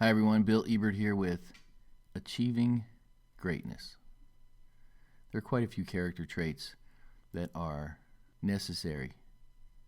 Hi everyone, Bill Ebert here with Achieving Greatness. There are quite a few character traits that are necessary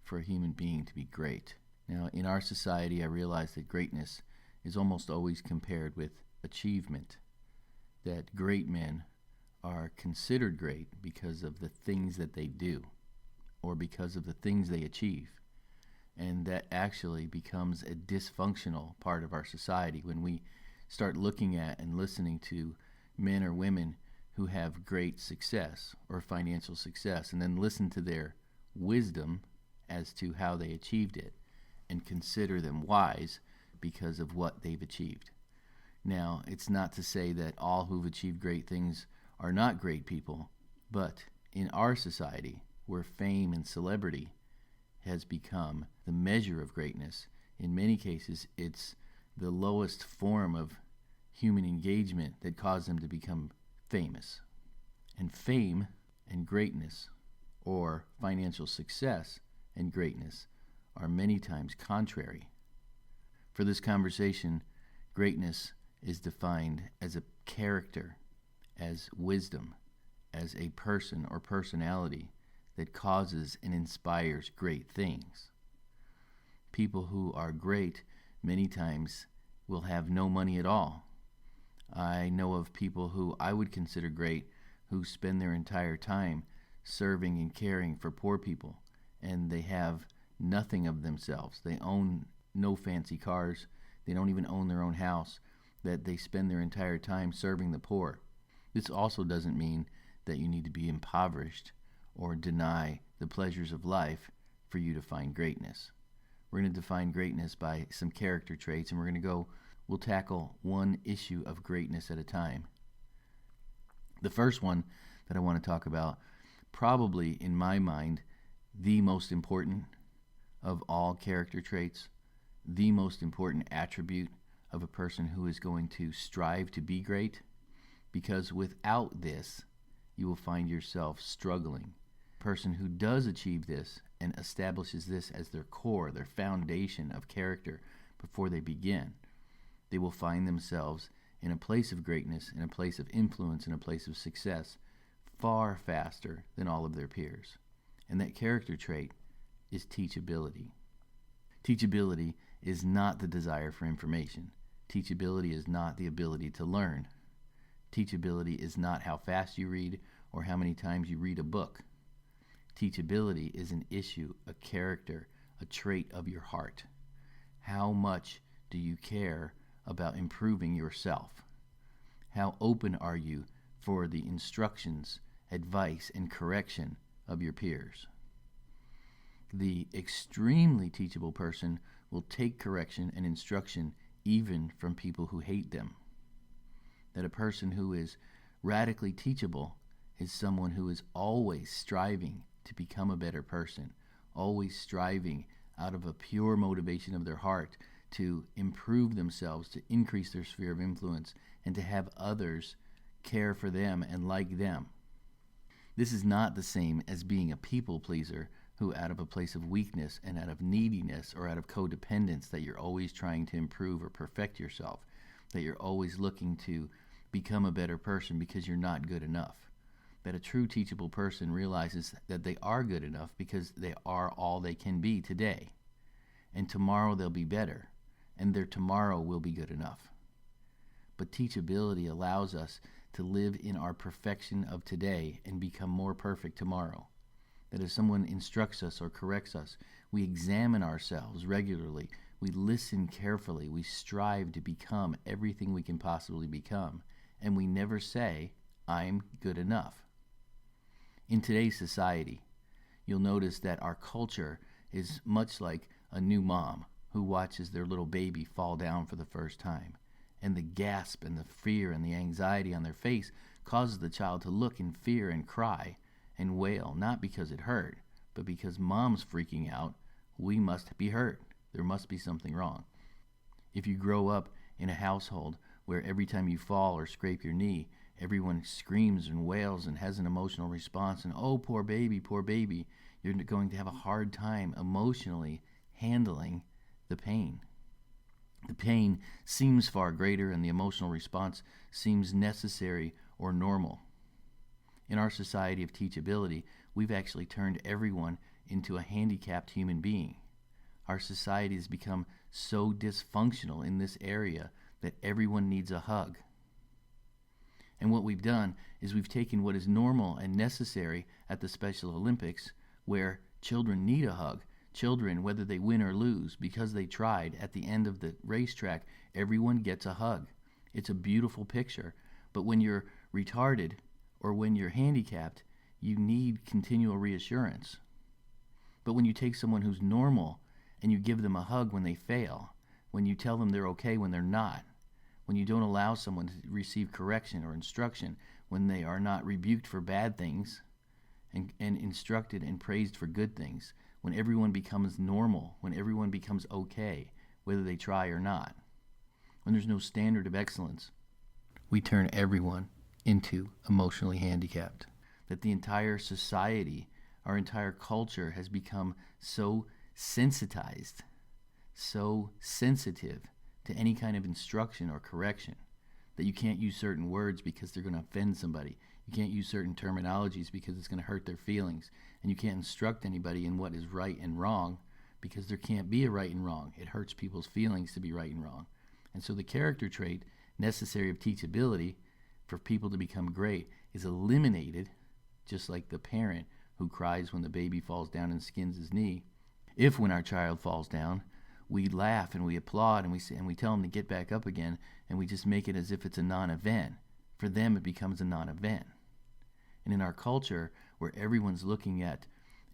for a human being to be great. Now, in our society, I realize that greatness is almost always compared with achievement, that great men are considered great because of the things that they do or because of the things they achieve. And that actually becomes a dysfunctional part of our society when we start looking at and listening to men or women who have great success or financial success and then listen to their wisdom as to how they achieved it and consider them wise because of what they've achieved. Now, it's not to say that all who've achieved great things are not great people, but in our society, where fame and celebrity has become the measure of greatness, in many cases it's the lowest form of human engagement that caused them to become famous. And fame and greatness, or financial success and greatness, are many times contrary. For this conversation, greatness is defined as a character, as wisdom, as a person or personality that causes and inspires great things. People who are great many times will have no money at all. I know of people who I would consider great who spend their entire time serving and caring for poor people, and they have nothing of themselves. They own no fancy cars. They don't even own their own house, that they spend their entire time serving the poor. This also doesn't mean that you need to be impoverished or deny the pleasures of life for you to find greatness. We're going to define greatness by some character traits, and we'll tackle one issue of greatness at a time. The first one that I want to talk about, probably in my mind, the most important of all character traits, the most important attribute of a person who is going to strive to be great, because without this, you will find yourself struggling. A person who does achieve this and establishes this as their core, their foundation of character before they begin, they will find themselves in a place of greatness, in a place of influence, in a place of success far faster than all of their peers. And that character trait is teachability. Teachability is not the desire for information. Teachability is not the ability to learn. Teachability is not how fast you read or how many times you read a book. Teachability is an issue, a character, a trait of your heart. How much do you care about improving yourself? How open are you for the instructions, advice, and correction of your peers? The extremely teachable person will take correction and instruction even from people who hate them. That a person who is radically teachable is someone who is always striving to become a better person, always striving out of a pure motivation of their heart to improve themselves, to increase their sphere of influence, and to have others care for them and like them. This is not the same as being a people pleaser who, out of a place of weakness and out of neediness or out of codependence, that you're always trying to improve or perfect yourself, that you're always looking to become a better person because you're not good enough. That a true teachable person realizes that they are good enough because they are all they can be today. And tomorrow they'll be better, and their tomorrow will be good enough. But teachability allows us to live in our perfection of today and become more perfect tomorrow. That if someone instructs us or corrects us, we examine ourselves regularly, we listen carefully, we strive to become everything we can possibly become, and we never say, I'm good enough. In today's society, you'll notice that our culture is much like a new mom who watches their little baby fall down for the first time. And the gasp and the fear and the anxiety on their face causes the child to look in fear and cry and wail, not because it hurt, but because mom's freaking out. We must be hurt. There must be something wrong. If you grow up in a household where every time you fall or scrape your knee, everyone screams and wails and has an emotional response, and oh, poor baby, you're going to have a hard time emotionally handling the pain. The pain seems far greater and the emotional response seems necessary or normal. In our society of teachability, we've actually turned everyone into a handicapped human being. Our society has become so dysfunctional in this area that everyone needs a hug. And what we've done is we've taken what is normal and necessary at the Special Olympics, where children need a hug. Children, whether they win or lose, because they tried, at the end of the racetrack, everyone gets a hug. It's a beautiful picture. But when you're retarded or when you're handicapped, you need continual reassurance. But when you take someone who's normal and you give them a hug when they fail, when you tell them they're okay when they're not, when you don't allow someone to receive correction or instruction, when they are not rebuked for bad things and instructed and praised for good things, when everyone becomes normal, when everyone becomes okay, whether they try or not, when there's no standard of excellence, we turn everyone into emotionally handicapped. That the entire society, our entire culture has become so sensitized, so sensitive to any kind of instruction or correction, that you can't use certain words because they're going to offend somebody. You can't use certain terminologies because it's going to hurt their feelings. And you can't instruct anybody in what is right and wrong because there can't be a right and wrong. It hurts people's feelings to be right and wrong. And so the character trait necessary of teachability for people to become great is eliminated, just like the parent who cries when the baby falls down and skins his knee. If when our child falls down, we laugh and we applaud and we tell them to get back up again, and we just make it as if it's a non-event. For them, it becomes a non-event. And in our culture, where everyone's looking at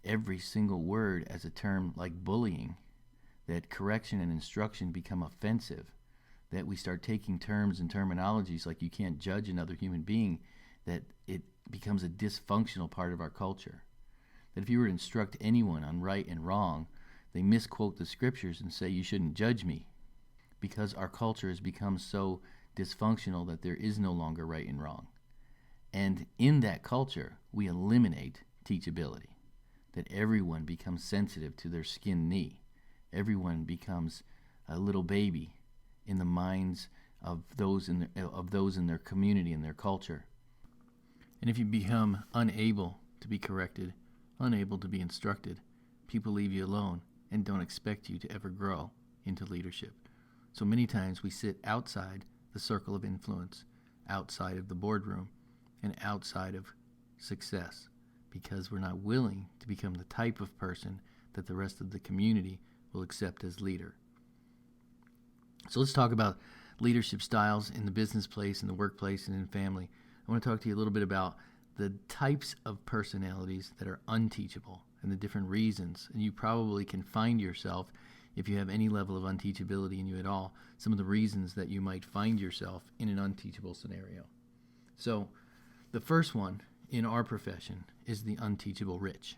every single word as a term like bullying, that correction and instruction become offensive, that we start taking terms and terminologies like you can't judge another human being, that it becomes a dysfunctional part of our culture. That if you were to instruct anyone on right and wrong, they misquote the scriptures and say you shouldn't judge me, because our culture has become so dysfunctional that there is no longer right and wrong. And in that culture, we eliminate teachability, that everyone becomes sensitive to their skinned knee. Everyone becomes a little baby in the minds of those in their community and their culture. And if you become unable to be corrected, unable to be instructed, people leave you alone and don't expect you to ever grow into leadership. So many times we sit outside the circle of influence, outside of the boardroom, and outside of success, because we're not willing to become the type of person that the rest of the community will accept as leader. So let's talk about leadership styles in the business place, in the workplace, and in family. I want to talk to you a little bit about the types of personalities that are unteachable and the different reasons. And you probably can find yourself, if you have any level of unteachability in you at all, some of the reasons that you might find yourself in an unteachable scenario. So the first one in our profession is the unteachable rich.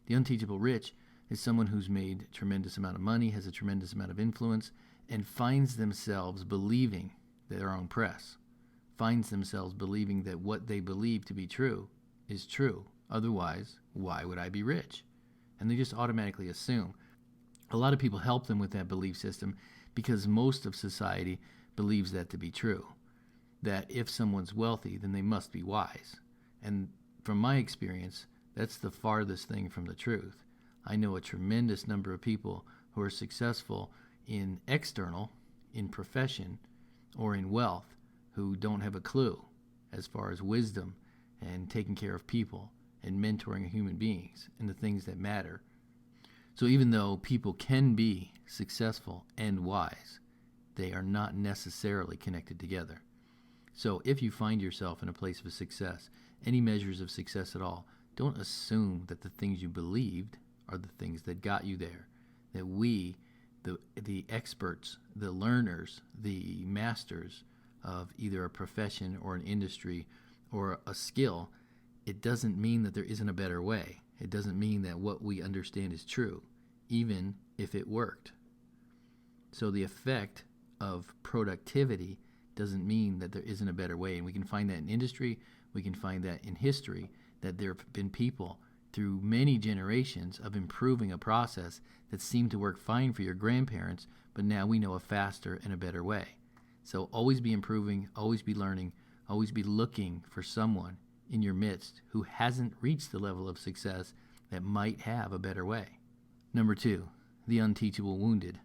The unteachable rich is someone who's made a tremendous amount of money, has a tremendous amount of influence, and finds themselves believing their own press, finds themselves believing that what they believe to be true is true. Otherwise, why would I be rich? And they just automatically assume. A lot of people help them with that belief system because most of society believes that to be true, that if someone's wealthy, then they must be wise. And from my experience, that's the farthest thing from the truth. I know a tremendous number of people who are successful in external, in profession, or in wealth, who don't have a clue as far as wisdom and taking care of people and mentoring human beings and the things that matter. So even though people can be successful and wise, they are not necessarily connected together. So if you find yourself in a place of success, any measures of success at all, don't assume that the things you believed are the things that got you there. That we, the experts, the learners, the masters of either a profession or an industry or a skill, it doesn't mean that there isn't a better way. It doesn't mean that what we understand is true, even if it worked. So the effect of productivity doesn't mean that there isn't a better way. And we can find that in industry, we can find that in history, that there have been people through many generations of improving a process that seemed to work fine for your grandparents, but now we know a faster and a better way. So always be improving, always be learning, always be looking for someone in your midst who hasn't reached the level of success that might have a better way. Number 2, the unteachable wounded.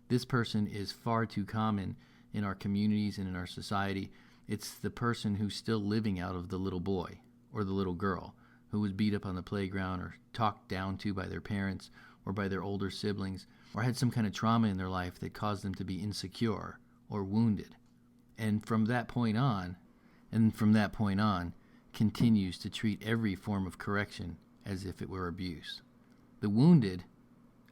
This person is far too common in our communities and in our society. It's the person who's still living out of the little boy or the little girl who was beat up on the playground or talked down to by their parents or by their older siblings, or had some kind of trauma in their life that caused them to be insecure or wounded. And from that point on, continues to treat every form of correction as if it were abuse. The wounded,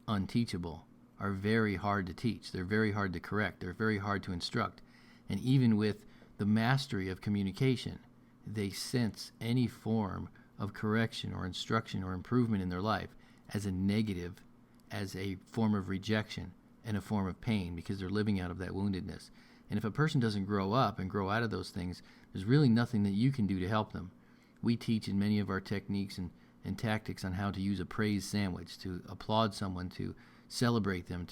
unteachable, are very hard to teach. They're very hard to correct. They're very hard to instruct. And even with the mastery of communication, they sense any form of correction or instruction or improvement in their life as a negative, as a form of rejection and a form of pain, because they're living out of that woundedness. And if a person doesn't grow up and grow out of those things, there's really nothing that you can do to help them. We teach in many of our techniques and tactics on how to use a praise sandwich, to applaud someone, to celebrate them,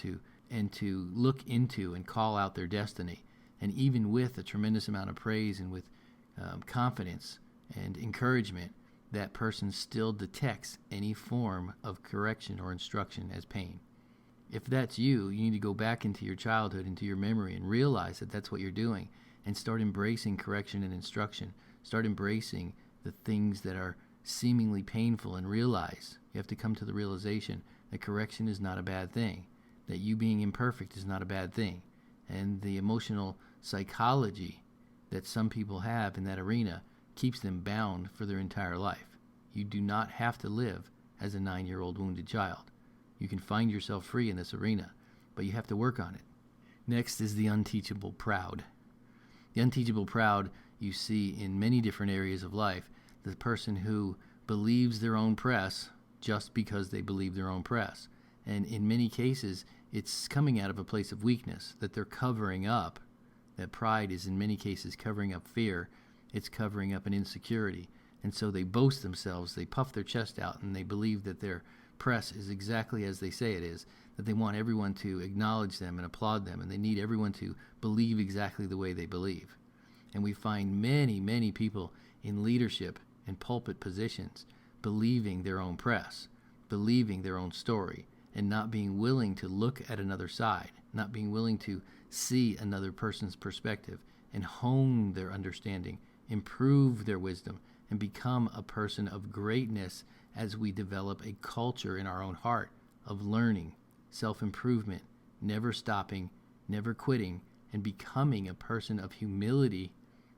and to look into and call out their destiny. And even with a tremendous amount of praise and with confidence and encouragement, that person still detects any form of correction or instruction as pain. If that's you, you need to go back into your childhood, into your memory, and realize that that's what you're doing, and start embracing correction and instruction. Start embracing the things that are seemingly painful, and realize, you have to come to the realization that correction is not a bad thing, that you being imperfect is not a bad thing. And the emotional psychology that some people have in that arena keeps them bound for their entire life. You do not have to live as a 9-year-old wounded child. You can find yourself free in this arena, but you have to work on it. Next is the unteachable proud. The unteachable proud you see in many different areas of life. The person who believes their own press just because they believe their own press. And in many cases, it's coming out of a place of weakness, that they're covering up. That pride is in many cases covering up fear. It's covering up an insecurity. And so they boast themselves, they puff their chest out, and they believe that their press is exactly as they say it is, that they want everyone to acknowledge them and applaud them, and they need everyone to believe exactly the way they believe. And we find many, many people in leadership and pulpit positions believing their own press, believing their own story, and not being willing to look at another side, not being willing to see another person's perspective and hone their understanding, improve their wisdom, and become a person of greatness as we develop a culture in our own heart of learning, self-improvement, never stopping, never quitting, and becoming a person of humility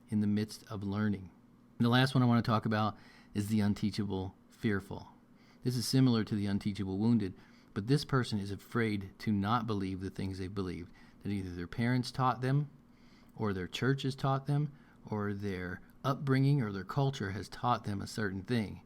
in the midst of learning. And the last one I want to talk about is the unteachable fearful. This is similar to the unteachable wounded, but this person is afraid to not believe the things they believed, that either their parents taught them, or their church has taught them, or their upbringing or their culture has taught them a certain thing.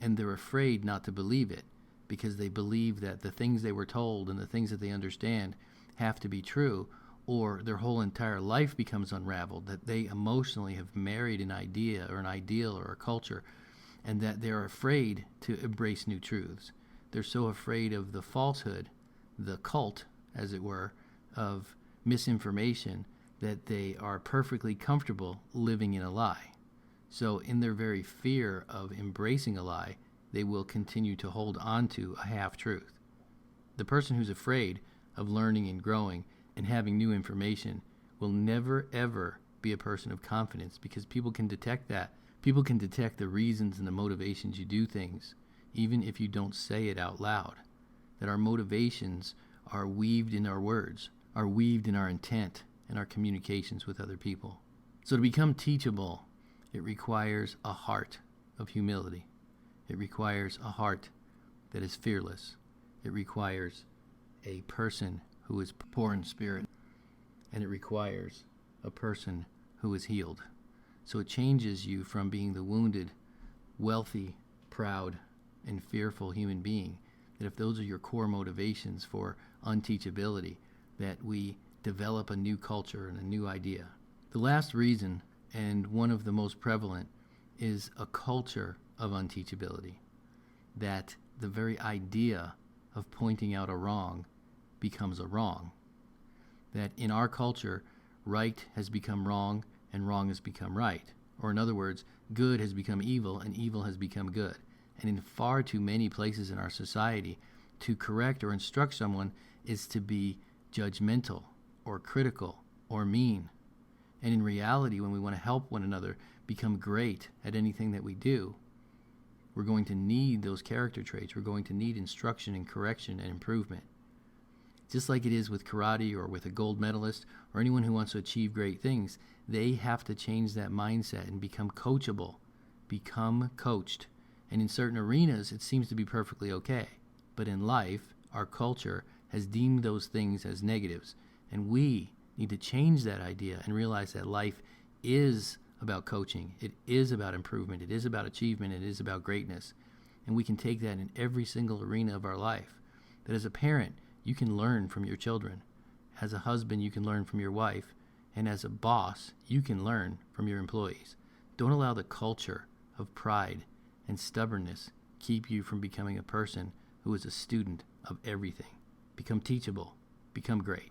And they're afraid not to believe it because they believe that the things they were told and the things that they understand have to be true, or their whole entire life becomes unraveled, that they emotionally have married an idea or an ideal or a culture, and that they're afraid to embrace new truths. They're so afraid of the falsehood, the cult, as it were, of misinformation, that they are perfectly comfortable living in a lie. So in their very fear of embracing a lie, they will continue to hold on to a half-truth. The person who's afraid of learning and growing and having new information will never, ever be a person of confidence, because people can detect that. People can detect the reasons and the motivations you do things, even if you don't say it out loud. That our motivations are weaved in our words, are weaved in our intent and our communications with other people. So to become teachable, it requires a heart of humility. It requires a heart that is fearless. It requires a person who is poor in spirit. And it requires a person who is healed. So it changes you from being the wounded, wealthy, proud, and fearful human being, that if those are your core motivations for unteachability, that we develop a new culture and a new idea. The last reason, and one of the most prevalent, is a culture of unteachability. That the very idea of pointing out a wrong becomes a wrong. that in our culture, right has become wrong and wrong has become right. Or in other words, good has become evil and evil has become good. And in far too many places in our society, to correct or instruct someone is to be judgmental or critical or mean. And in reality, when we want to help one another become great at anything that we do, we're going to need those character traits. We're going to need instruction and correction and improvement. Just like it is with karate or with a gold medalist or anyone who wants to achieve great things, they have to change that mindset and become coachable, become coached. And in certain arenas, it seems to be perfectly okay. But in life, our culture has deemed those things as negatives. And we need to change that idea and realize that life is about coaching. It is about improvement. It is about achievement. It is about greatness. And we can take that in every single arena of our life. That as a parent, you can learn from your children. As a husband, you can learn from your wife. And as a boss, you can learn from your employees. Don't allow the culture of pride and stubbornness keep you from becoming a person who is a student of everything. Become teachable. Become great.